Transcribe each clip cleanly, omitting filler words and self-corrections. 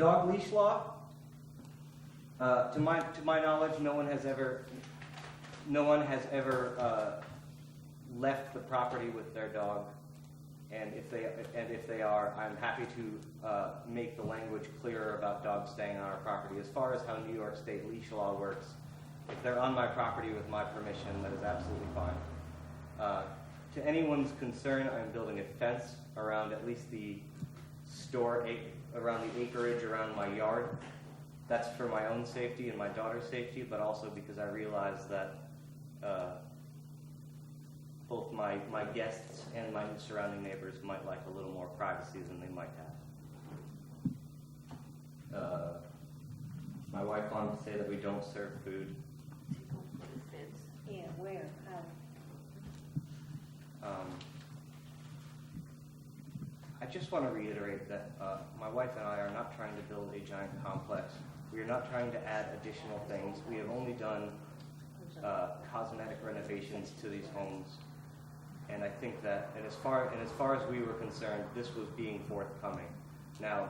dog leash law, to my knowledge, no one has ever left the property with their dog, and if they are, I'm happy to make the language clearer about dogs staying on our property. As far as how New York State leash law works, if they're on my property with my permission, that is absolutely fine. To anyone's concern, I'm building a fence around at least the around the acreage around my yard. That's for my own safety and my daughter's safety, but also because I realize that both my guests and my surrounding neighbors might like a little more privacy than they might have. My wife wanted to say that we don't serve food. Yeah, where? How? I just want to reiterate that my wife and I are not trying to build a giant complex. We are not trying to add additional things. We have only done cosmetic renovations to these homes, and I think that, and as far as we were concerned, this was being forthcoming. Now,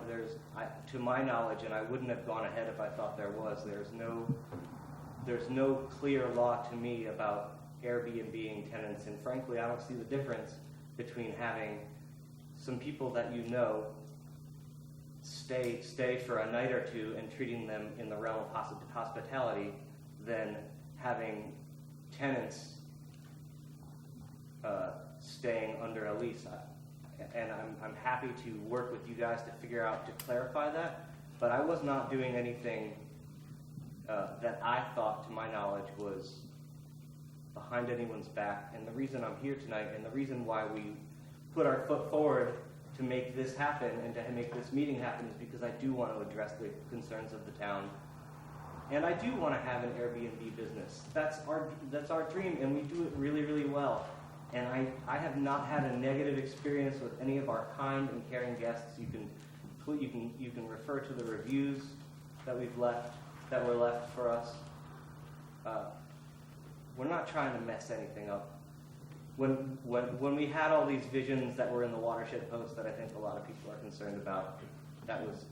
to my knowledge, and I wouldn't have gone ahead if I thought there was. There's no clear law to me about Airbnb tenants, and frankly, I don't see the difference between having some people that you know stay for a night or two and treating them in the realm of hospitality than having tenants staying under a lease. And I'm happy to work with you guys to figure out, to clarify that, but I was not doing anything that I thought, to my knowledge, was behind anyone's back. And the reason I'm here tonight, and the reason why we put our foot forward to make this happen and to make this meeting happen, is because I do want to address the concerns of the town, and I do want to have an Airbnb business. That's our dream, and we do it really, really well. And I have not had a negative experience with any of our kind and caring guests. You can refer to the reviews that were left for us. We're not trying to mess anything up. When we had all these visions that were in the watershed post that I think a lot of people are concerned about, that was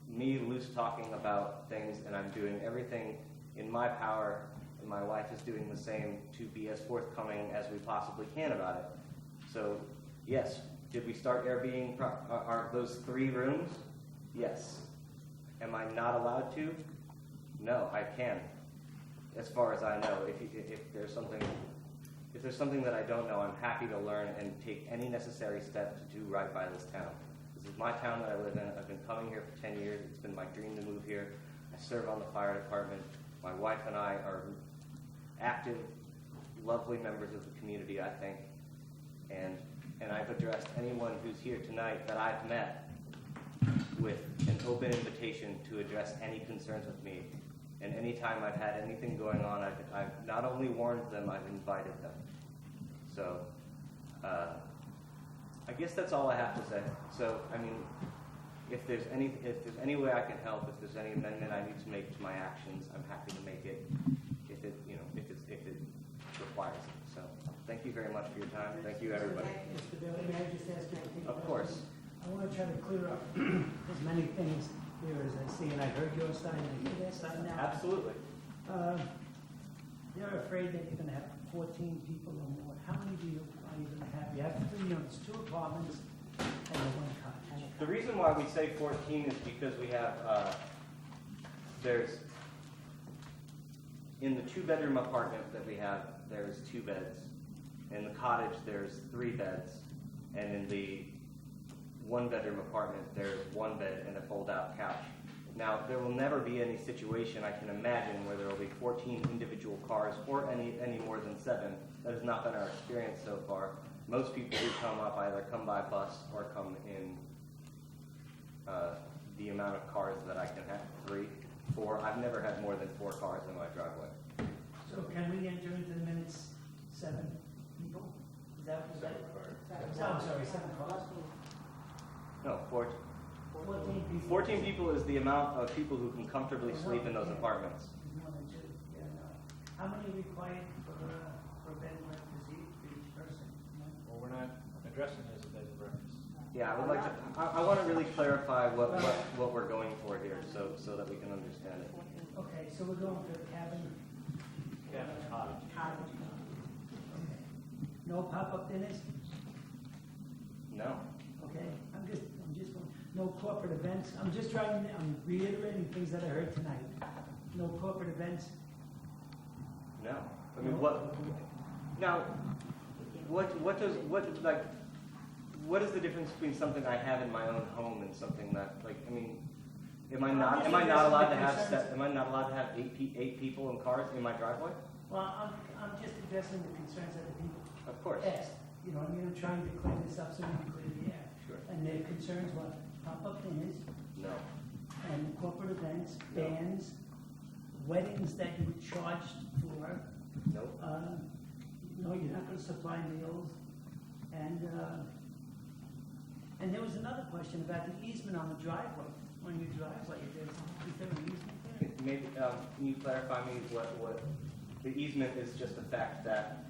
me loose talking about things, and I'm doing everything in my power, and my wife is doing the same, to be as forthcoming as we possibly can about it. So, yes, did we start Airbnb those 3 rooms? Yes. Am I not allowed to? No, I can, as far as I know. If there's something that I don't know, I'm happy to learn and take any necessary steps to do right by this town. This is my town that I live in. I've been coming here for 10 years. It's been my dream to move here. I serve on the fire department. My wife and I are active, lovely members of the community, I think. And I've addressed anyone who's here tonight that I've met with an open invitation to address any concerns with me. And anytime I've had anything going on, I've not only warned them, I've invited them. So, I guess that's all I have to say. So, I mean, if there's any way I can help, if there's any amendment I need to make to my actions, I'm happy to make it. If it requires it. So, thank you very much for your time. Thank you, everybody. Mr. Bailey, may I just ask you? Of course. I want to try to clear up as many things here as I see, and I heard your side, and I hear their side now. Absolutely. They're afraid that you're going to have 14 people or more. How many are you going to have? You have 3 units, 2 apartments, and 1 cottage. The reason why we say 14 is because we have, in the 2-bedroom apartment that we have, there's 2 beds. In the cottage, there's 3 beds. And in the 1-bedroom apartment, there's 1 bed and a fold-out couch. Now, there will never be any situation I can imagine where there will be 14 individual cars or any more than 7. That has not been our experience so far. Most people who come up either come by bus or come in the amount of cars that I can have, 3, 4. I've never had more than 4 cars in my driveway. So can we enter into the minutes 7 people? Is that? 7 cars. I'm sorry, 7 cars. No, 14. 14 people. 14 people is the amount of people who can comfortably sleep in those apartments. More than 2. Yeah, no. How many required for a bed and breakfast for each person? Well, we're not addressing it as a bed and breakfast. Yeah, I would like to, I want to really clarify what we're going for here, so that we can understand it. Okay, so we're going for cabin. Cottage. Okay. No pop-up dinners? No. Okay, I'm just going, no corporate events. I'm reiterating things that I heard tonight. No corporate events? No. I mean, what is the difference between something I have in my own home and something that, like, I mean, am I not allowed to have eight people in cars in my driveway? Well, I'm just addressing the concerns that the people Of course. asked. You know, I mean, I'm trying to clean this up so we can clear the air. Sure. And their concerns were pop-up dinners No. and corporate events, No. bands, weddings that you were charged for. Nope. No, you're not gonna supply meals. And there was another question about the easement on the driveway. On your driveway, is there an easement there? Maybe, can you clarify me what, the easement is just the fact that,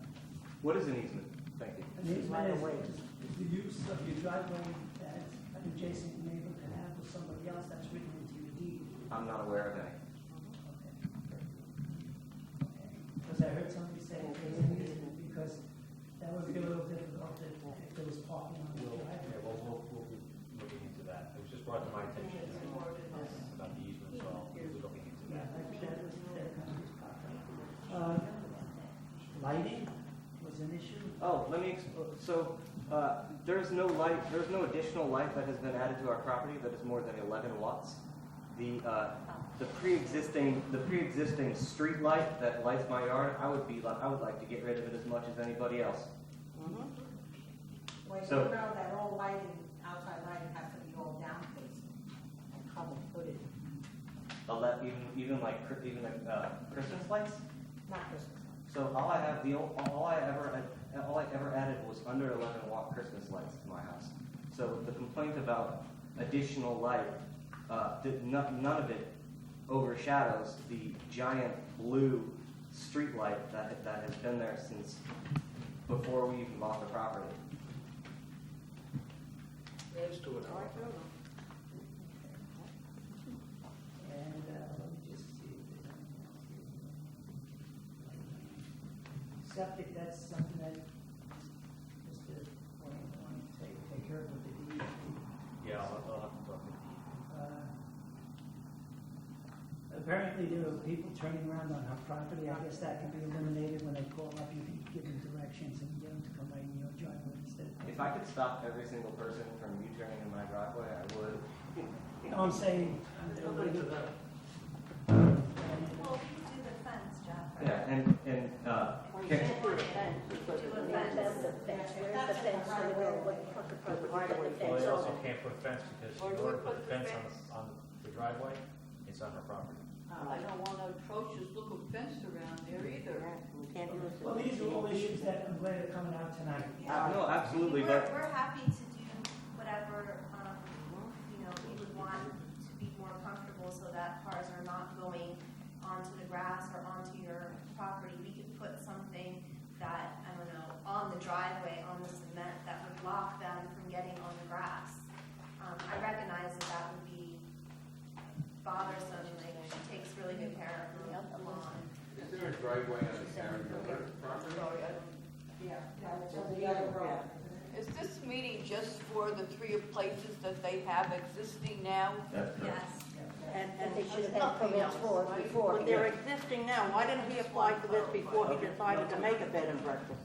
what is an easement? Thank you. An easement is the use of your driveway that an adjacent neighbor can have with somebody else that's written into your deed. I'm not aware of any. Okay. Because I heard somebody say there's an easement, because that would be a little difficult if there was parking on the driveway. Yeah, we'll be looking into that. It was just brought to my attention about the easement, so we'll be looking into Yeah, that. that kind of just popped up. Lighting was an issue. Oh, let me, there's no additional light that has been added to our property that is more than 11 watts. The pre-existing street light that lights my yard, I would like to get rid of it as much as anybody else. Well, you So- know that all lighting, outside lighting has to be all down facing and color hooded, Even like Christmas lights. not Christmas. So all I ever added was under 11-watt Christmas lights to my house. So the complaint about additional light, none of it overshadows the giant blue street light that has been there since before we even bought the property. Let's do it. And let me just see if there's anything else here. Septic, that's something that Mr. Wayne wanted to take care of with the deed. Yeah, I'll have to talk with Apparently there were people turning around on her property. I guess that can be eliminated when they call up, you can give them directions and get them to come right in your driveway instead. If I could stop every single person from U-turning in my driveway, I would. No, I'm saying. Well, you could do the fence, Jeff. Yeah, and You can't do a fence because Do a of the fence. that's the fence. Where's the fence gonna go? What the property Well, the you fence also on? can't put a fence because Where in do we order to put put the the fence fence? on the driveway, it's on her property. I don't want to atrocious looking fence around there either. We can't do this. Well, these are all issues that I'm glad are coming out tonight. no, absolutely, We're but happy to do whatever, we would want to be more comfortable so that cars are not going onto the grass or onto your property. We could put something that, I don't know, on the driveway, on the cement, that would block them from getting on the grass. I recognize that would be bothersome, like, she takes really good care of the lawn. Is there a driveway on the Karen Miller property? Yeah, it's on the other road. Is this meeting just for the three places that they have existing now? Yes. And they should have had permits for it before. But they're existing now, why didn't he apply for this before he decided to make a bed and breakfast?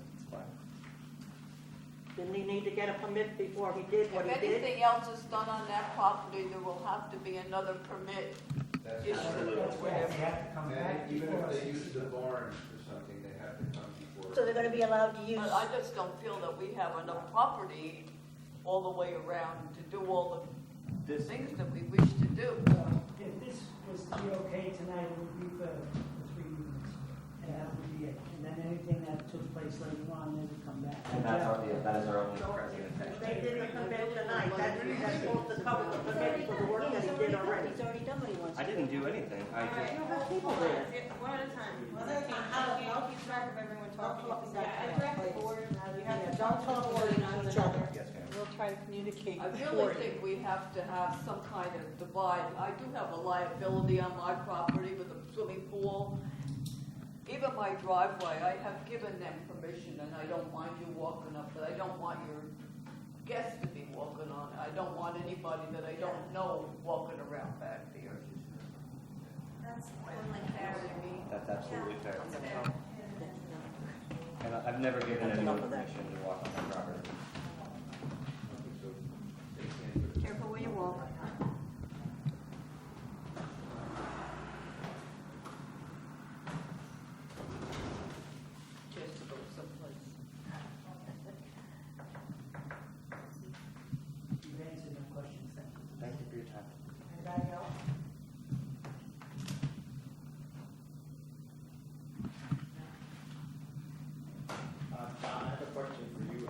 Didn't he need to get a permit before he did what If he did? anything else is done on that property, there will have to be another permit That's issued or That's why they whatever. have to come back And even before if us. they use the barn for something, they have to come before. So they're gonna be allowed to use, But I just don't feel that we have enough property all the way around to do all the this, things that we wish to do. If this was to be okay tonight, it would be for the 3 units. And that would be it. And then anything that took place later on, they would come back. and that is our only present intention. They did the permit tonight, that's supposed to cover the permit for the work that he did already. he's already done what he wants I to do. didn't do anything. I just, You have people there. One at a time. I'll keep track of everyone talking. Yeah, don't talk over each other. yes, ma'am. We'll try to to communicate I for really you. think we have to have some kind of divide. I do have a liability on my property with a swimming pool. Even my driveway, I have given them permission, and I don't mind you walking up, but I don't want your guests to be walking on it. I don't want anybody that I don't know walking around back there. That's totally You know fair. what I mean? That's absolutely fair. That's fair. And I've never given That's anyone enough of that. permission to walk on my property. So they can't do it. Careful where you walk. Just to go someplace. You've answered my questions, thank you. Thank you for your time. Anybody else? John, I have a question for you.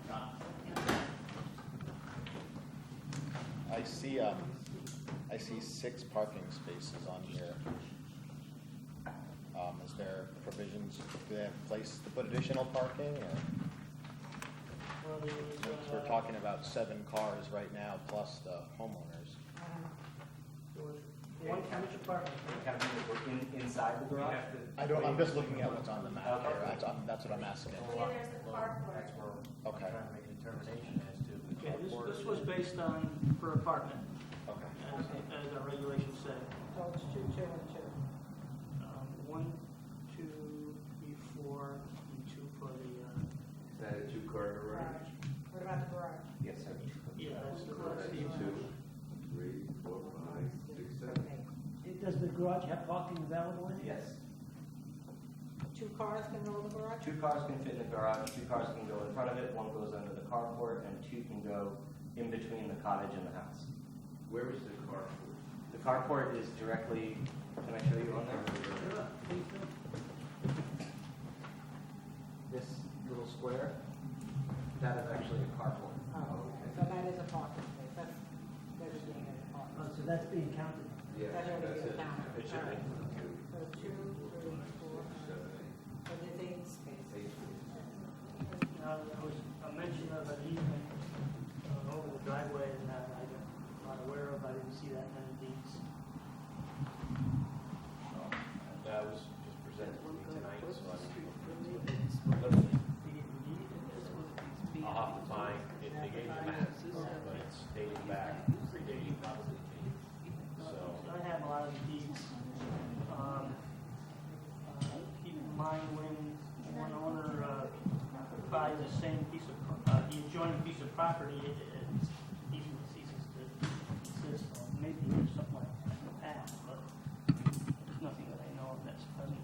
John? I see 6 parking spaces on here. Is there provisions, do they have place to put additional parking, or? Well, there was, We're talking about 7 cars right now, plus the homeowners. there was one county apartment. Have you inside the garage? I'm just looking at what's on the map here, that's what I'm asking. Yeah, there's the carport. That's where we're Okay. trying to make a determination as to. Okay, this was based on per apartment, Okay. as our regulations say. So it's 2, 2, and 2. 1, 2, 3, 4, and 2 for the, Is that a two-car garage? Garage. What about the garage? Yes, sir. yeah, that's the Garage, garage. 2, 3, 4, 5, 6, 7. Does the garage have parking available in it? Yes. 2 cars can go in the garage? 2 cars can fit in the garage, 2 cars can go in front of it, 1 goes under the carport, and 2 can go in between the cottage and the house. Where is the car? The carport is directly, can I show you on there? Sure, please do. This little square, that is actually a carport. Oh, so that is a parking space, that's designated as a parking. Oh, so that's being counted. Yes, That's already that's been it. counted. It should be. So 2, 3, 4, 7, 8. so there's 8 spaces. Now, there was a mention of an easement over the driveway that I'm not aware of, I didn't see that in any deeds. That was just presented to me tonight, so I He don't. didn't need it? I'll have to find, if they gave me maps, but it's dating back, predating probably me. So, I have a lot of the deeds. Keep in mind when one owner buys the same piece of, the adjoining piece of property, it easily ceases to exist. Or maybe there's something like that in the past, but there's nothing that I know of that's present.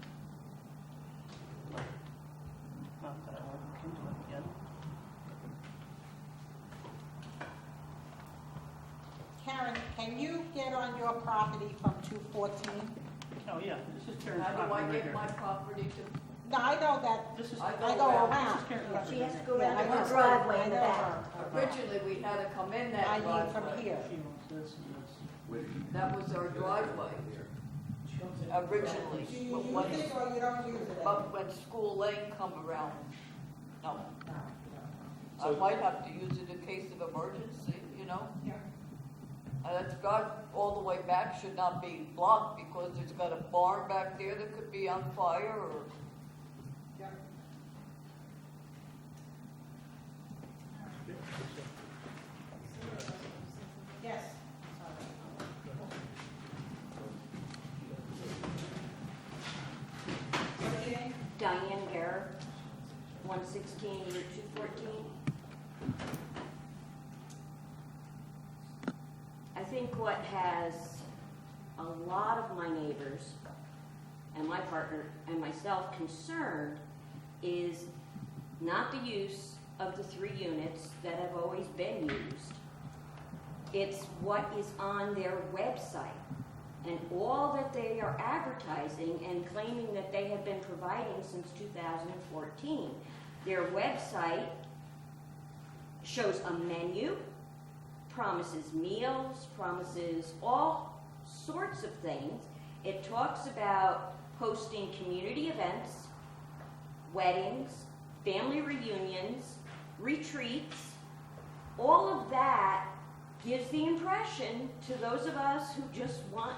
Not that I won't look into it again. Karen, can you get on your property from 214? Oh, yeah, this is Karen's How do I property right get here. my property to, No, I know that, This is, I I go around. this is Karen's Yeah. property She has right to go Yeah, around I the know. driveway I in the know back. her. originally, we had to come in that I need from driveway. here. here. She wants this and this. That was our driveway, originally. Do you But use when- it or you don't use it? But when School Lane come around, no, No, I might have to use it in case of emergency, you know? Yeah. That's got all the way back, should not be blocked because there's got a barn back there that could be on fire or. Yeah. Yes. What's your name? Diane Garrett, 116 Route 214. I think what has a lot of my neighbors and my partner and myself concerned is not the use of the 3 units that have always been used. It's what is on their website and all that they are advertising and claiming that they have been providing since 2014. Their website shows a menu, promises meals, promises all sorts of things. It talks about hosting community events, weddings, family reunions, retreats, all of that gives the impression to those of us who just want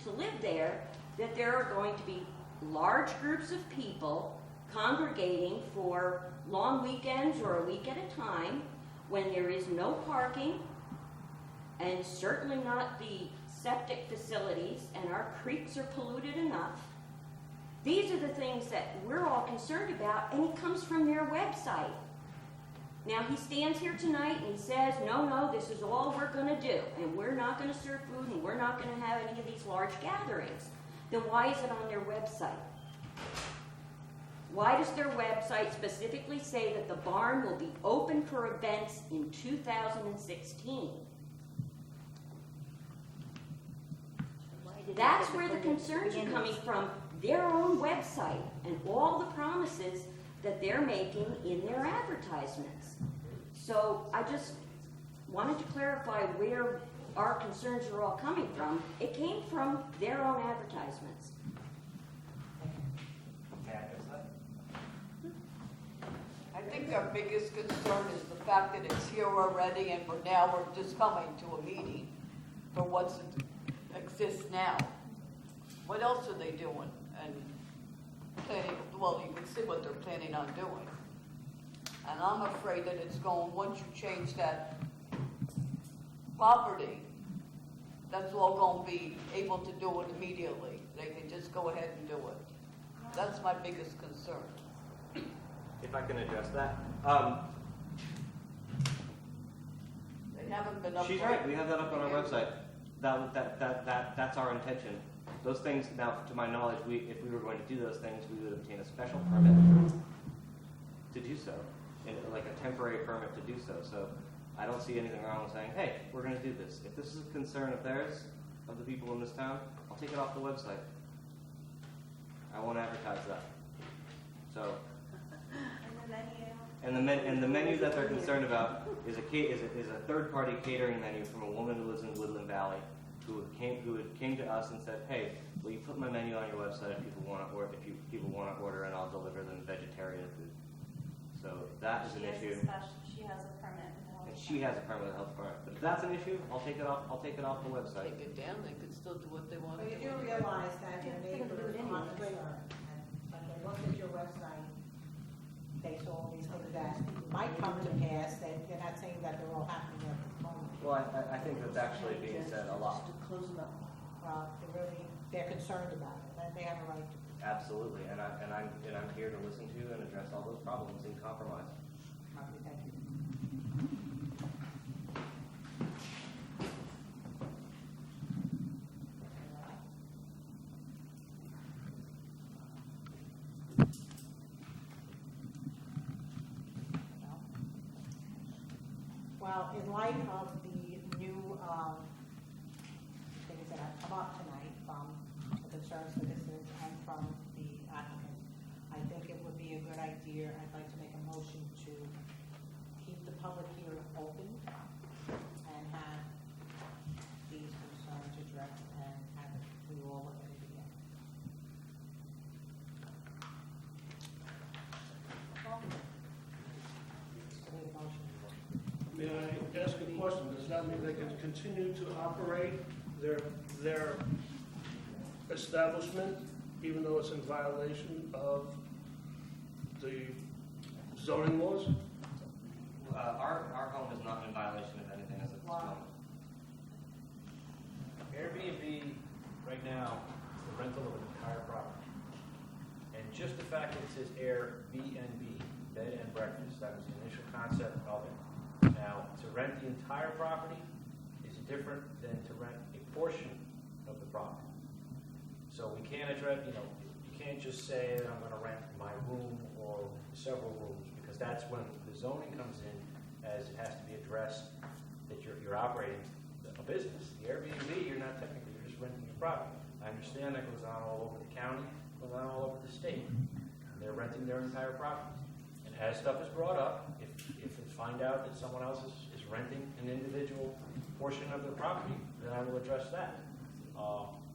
to live there that there are going to be large groups of people congregating for long weekends or a week at a time when there is no parking and certainly not the septic facilities, and our creeks are polluted enough. These are the things that we're all concerned about, and it comes from their website. Now, he stands here tonight and he says, no, this is all we're going to do, and we're not going to serve food, and we're not going to have any of these large gatherings. Then why is it on their website? Why does their website specifically say that the barn will be open for events in 2016? That's where the concerns are coming from, their own website and all the promises that they're making in their advertisements. So I just wanted to clarify where our concerns are all coming from. It came from their own advertisements. I think our biggest concern is the fact that it's here already and we're just coming to a meeting for what exists now. What else are they doing? And planning, well, you can see what they're planning on doing. And I'm afraid that it's going, once you change that property, that's all going to be able to do it immediately. They can just go ahead and do it. That's my biggest concern. If I can address that. They haven't been up. She's right, we have that up on our website. That's our intention. Those things, now, to my knowledge, if we were going to do those things, we would obtain a special permit to do so, like a temporary permit to do so. So I don't see anything wrong with saying, hey, we're going to do this. If this is a concern of theirs, of the people in this town, I'll take it off the website. I won't advertise that. So. And the menu that they're concerned about is a third-party catering menu from a woman who lives in Woodland Valley, who came to us and said, "Hey, will you put my menu on your website if people want to order, and I'll deliver them vegetarian food." So that is an issue. She has a permit with the health And she has a permit with the health department. But if that's an issue, I'll take it off the website. Take it down, they could still do what they want to But do. you do realize that your neighbors are concerned, and when they look at your website, they saw all these things that might come to pass, that they're not saying that they're all happening at this moment. Well, I think that's actually being said a lot. Well, they're concerned about it, and they have a right to. Absolutely, and I'm here to listen to and address all those problems and compromise. Okay, thank you. Well, in light of the new things that have come up tonight from the concerned citizens and from the applicant, I think it would be a good idea, I'd like to make a motion to keep the public hearing open and have these concerns addressed and have it, we all look at it again. So we have a motion. May I ask a question? Does that mean they can continue to operate their establishment even though it's in violation of the zoning laws? Our home is not in violation of anything as of this moment. Airbnb, right now, is the rental of an entire property. And just the fact that it says Airbnb, bed and breakfast, that was the initial concept of it. Now, to rent the entire property is different than to rent a portion of the property. So we can't address, you can't just say that I'm going to rent my room or several rooms, because that's when the zoning comes in, as it has to be addressed that you're operating a business. The Airbnb, you're not technically, you're just renting your property. I understand that goes on all over the county, goes on all over the state. And they're renting their entire property. And as stuff is brought up, if it's find out that someone else is renting an individual portion of the property, then I will address that.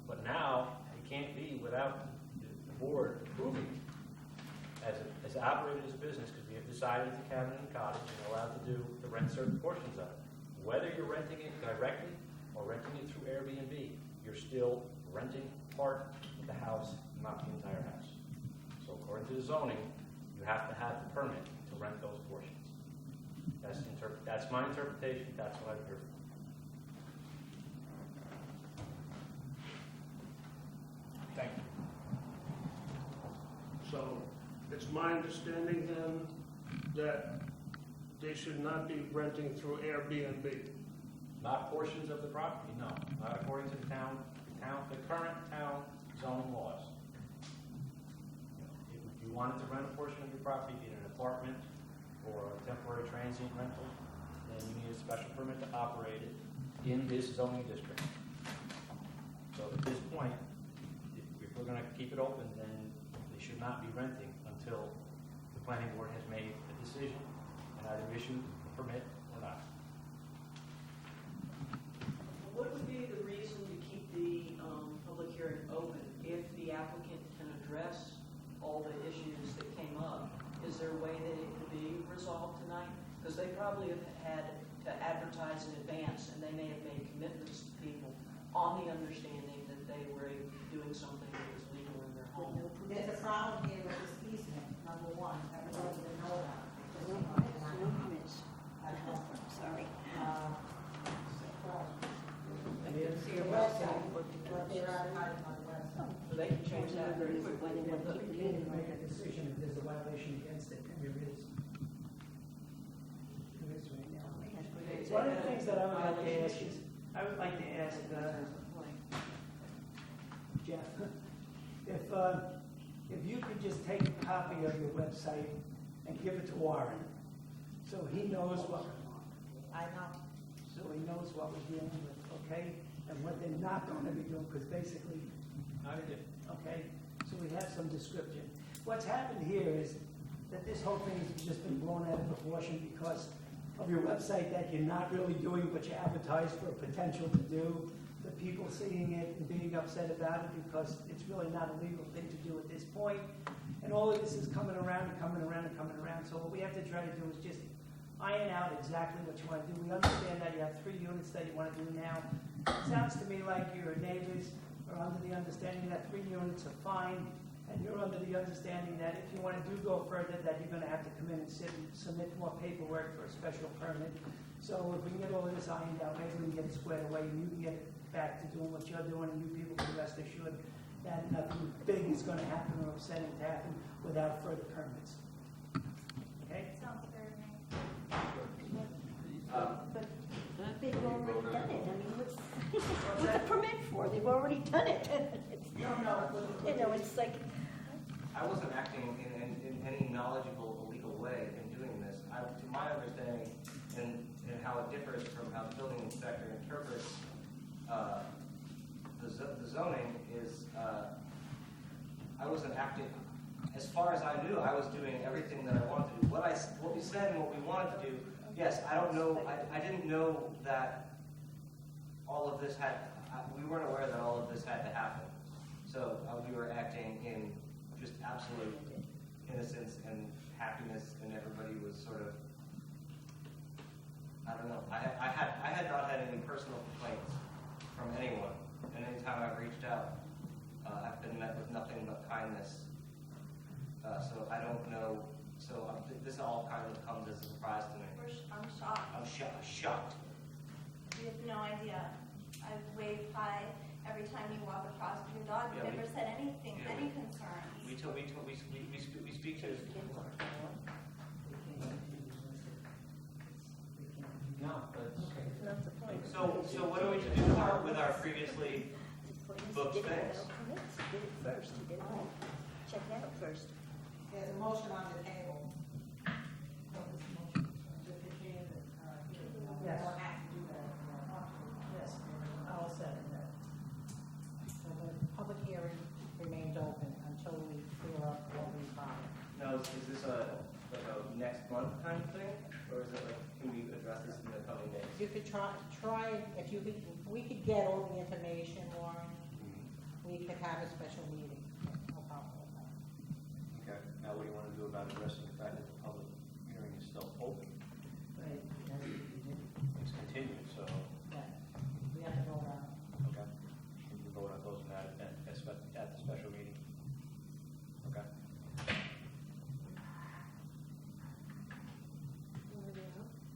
But now, it can't be without the board approving it as operated as a business, because we have decided it's a cabin and cottage, and you're allowed to rent certain portions of it. Whether you're renting it directly or renting it through Airbnb, you're still renting part of the house, not the entire house. So according to the zoning, you have to have the permit to rent those portions. That's my interpretation, that's what I'm here for. Thank you. So it's my understanding then that they should not be renting through Airbnb. Not portions of the property, no, not according to the current town zoning laws. If you wanted to rent a portion of your property, be it an apartment or a temporary transient rental, then you need a special permit to operate it in this zoning district. So at this point, if we're gonna keep it open, then they should not be renting until the planning board has made a decision and either issued a permit or not. What would be the reason to keep the public hearing open if the applicant can address all the issues that came up? Is there a way that it could be resolved tonight? Because they probably have had to advertise in advance, and they may have made commitments to people on the understanding that they were doing something that was legal in their home. There's a problem here with this easement, number one, that we don't even know about. Sorry. The website, but they're advertising on the website. So they can change that very quickly. You can make a decision if there's a violation against it, and there is. There is right now. One of the things that I would like to ask is, I would like to ask, Jeff, if you could just take a copy of your website and give it to Warren, so he knows what, I know. so he knows what we're dealing with, okay? And what they're not going to be doing, because basically, okay, so we have some description. What's happened here is that this whole thing has just been blown out of proportion because of your website, that you're not really doing what you advertise for potential to do. The people seeing it and being upset about it because it's really not a legal thing to do at this point. And all of this is coming around and coming around and coming around. So what we have to try to do is just iron out exactly what you want to do. We understand that you have 3 units that you want to do now. It sounds to me like your neighbors are under the understanding that 3 units are fine, and you're under the understanding that if you want to go further, that you're going to have to come in and submit more paperwork for a special permit. So if we can get all of this ironed out, maybe we can get it squared away, and you can get it back to doing what you're doing, and you people can rest assured that nothing big is going to happen or upsetting to happen without further permits. Okay? Sounds fair to me. They've already done it. I mean, what's the permit for? They've already done it. You know, it's like, I wasn't acting in any knowledgeable, illegal way in doing this. To my understanding, and how it differs from how the building inspector interprets the zoning is, I wasn't acting, as far as I knew, I was doing everything that I wanted to do. What we said and what we wanted to do, yes, I don't know, I didn't know that all of this we weren't aware that all of this had to happen. So we were acting in just absolute innocence and happiness, and everybody was sort of, I don't know. I had not had any personal complaints from anyone, and anytime I've reached out, I've been met with nothing but kindness. So I don't know. So this all kind of comes as a surprise to me. I'm shocked. I'm shocked. We have no idea. I've waved hi every time you walk across with your dog. You've never said anything, any concerns. We speak to. No, but So what do we do with our previously booked things? Did it first. He didn't check it out first. There's a motion on the table. Yes. Don't have to do that. Yes, I'll second that. So the public hearing remains open until we clear up all these problems. Now, is this a next month kind of thing, or is it like, can we address this in the coming days? You could try, if you could, we could get all the information, Warren, we could have a special meeting. No problem with that. Okay, now what do you want to do about addressing the fact that the public hearing is still open? Right, it has to be continued. It's continued, so, Right. We have to vote on it. okay. We can vote on closing that at the special meeting. Okay.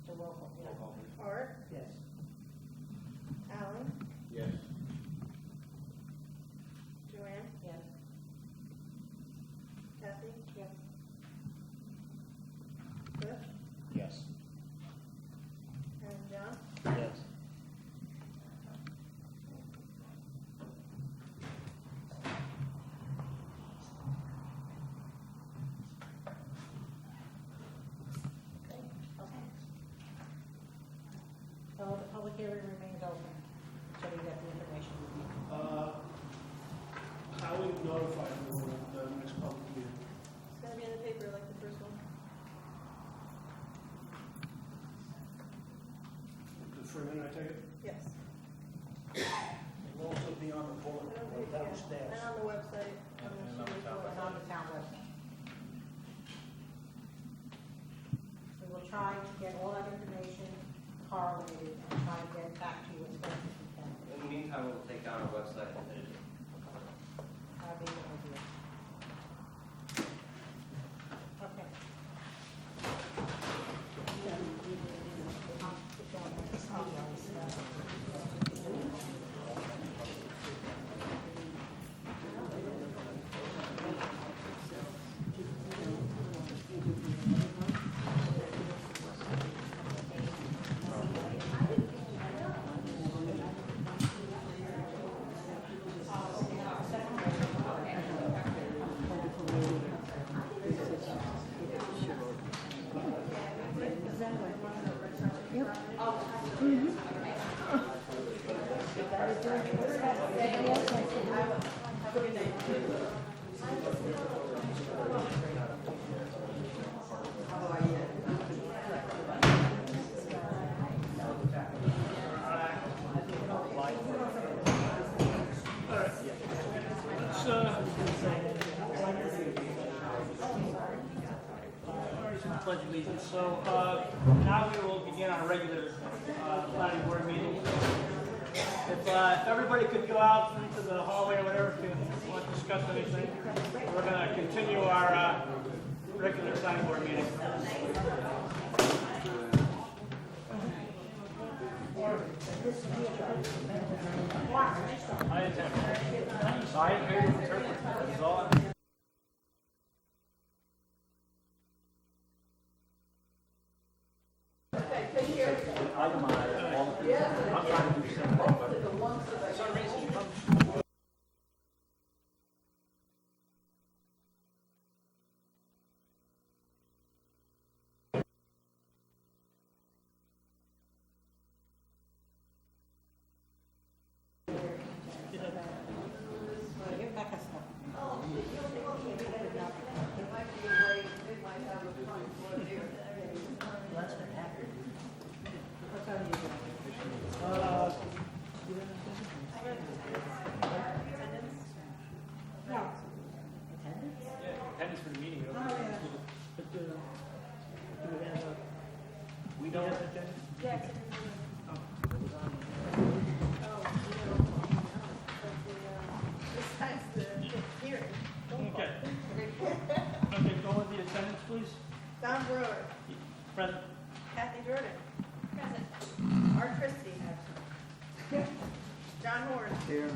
So roll call, yeah. Roll call, please. Art, Yes. Alan, Yes. Joanne, Yes. Kathy, Yes. Cliff, Yes. and John. Yes. So the public hearing remains open until you get the information you need. How will you notify them of the next public meeting? It's gonna be in the paper like the first one. The Freeman, I take it? Yes. It will also be on the bulletin board downstairs. And on the website. And on the town And on the town website. We will try to get all that information correlated and try to get it back to you as best as we can. In the meantime, we'll take down our website and edit it. That'd be a good idea. Okay. Pledge allegiance. So now we will begin our regular planning board meeting. If everybody could go out into the hallway or whatever if you want to discuss anything, we're going to continue our regular planning board meeting. I intend. I intend to interpret. That's all. Itemize all the things. I'm trying to do simple, but for some reason you come. Get back us up. That's been happening. What time are you doing? No. Attendance? Yeah, attendance for the meeting. Oh, yeah. But, do we have We don't. Yes. Besides the hearing. Okay. Okay, go with the attendance, please. Don Brewer, Present. Kathy Jordan. Present. Art Christie. John Horn. Here.